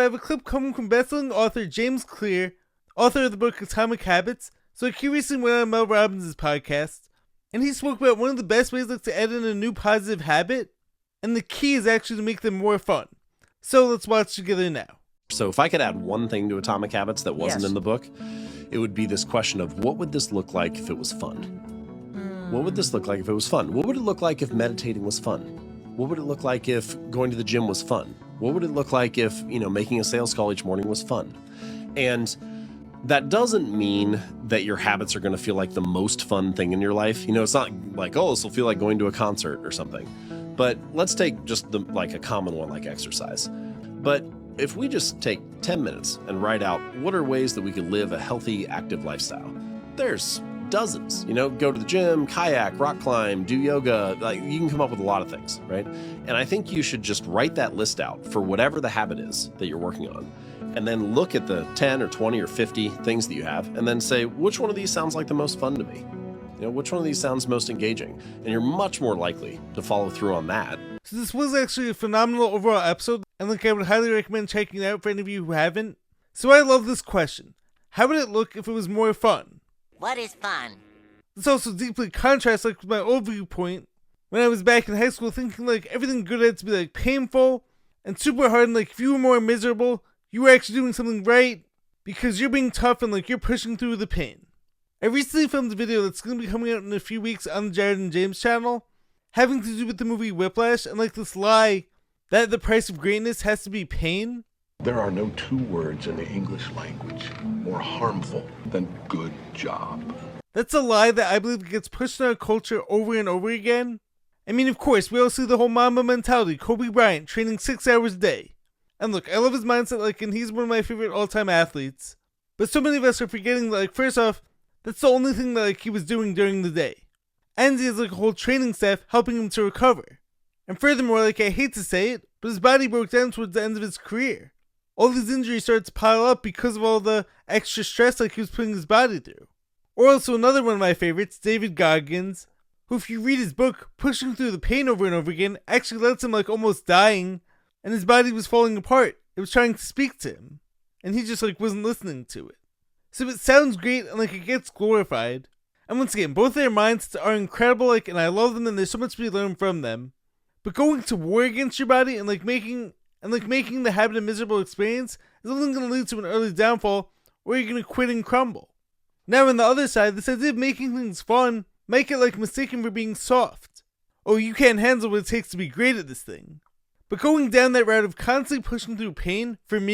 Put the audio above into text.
I have a clip coming from bestselling author James Clear, author of the book Atomic Habits. So he recently went on Mel Robbins' podcast, and he spoke about one of the best ways to add in a new positive habit, and the key is actually to make them more fun. So let's watch together now. So if I could add one thing to Atomic Habits that wasn't in the book, it would be this question of what would this look like if it was fun? What would this look like if it was fun? What would it look like if meditating was fun? What would it look like if going to the gym was fun? What would it look like if, making a sales call each morning was fun? And that doesn't mean that your habits are going to feel like the most fun thing in your life. It's not like, oh, this will feel like going to a concert or something. But let's take just a common one like exercise. But if we just take 10 minutes and write out what are ways that we could live a healthy, active lifestyle, there's dozens. Go to the gym, kayak, rock climb, do yoga. You can come up with a lot of things, right? And I think you should just write that list out for whatever the habit is that you're working on, and then look at the 10 or 20 or 50 things that you have, and then say, which one of these sounds like the most fun to me? Which one of these sounds most engaging? And you're much more likely to follow through on that. So this was actually a phenomenal overall episode, and I would highly recommend checking it out for any of you who haven't. So I love this question. How would it look if it was more fun? What is fun? This also deeply contrasts with my old viewpoint when I was back in high school thinking everything good had to be painful and super hard, and if you were more miserable, you were actually doing something right because you're being tough and you're pushing through the pain. I recently filmed a video that's going to be coming out in a few weeks on the Jared and James channel, having to do with the movie Whiplash and this lie that the price of greatness has to be pain. There are no two words in the English language more harmful than good job. That's a lie that I believe gets pushed in our culture over and over again. I mean, of course, we all see the whole Mamba mentality, Kobe Bryant training 6 hours a day. And look, I love his mindset, and he's one of my favorite all-time athletes. But so many of us are forgetting that, first off, that's the only thing that he was doing during the day. And he has a whole training staff helping him to recover. And furthermore, I hate to say it, but his body broke down towards the end of his career. All these injuries started to pile up because of all the extra stress he was putting his body through. Or also another one of my favorites, David Goggins, who if you read his book, pushing through the pain over and over again, actually lets him almost dying, and his body was falling apart. It was trying to speak to him, and he just wasn't listening to it. So it sounds great and it gets glorified. And once again, both their mindsets are incredible, and I love them, and there's so much to be learned from them. But going to war against your body and making the habit a miserable experience is only going to lead to an early downfall, or you're going to quit and crumble. Now on the other side, this idea of making things fun might get mistaken for being soft. Oh, you can't handle what it takes to be great at this thing. But going down that route of constantly pushing through pain, for me,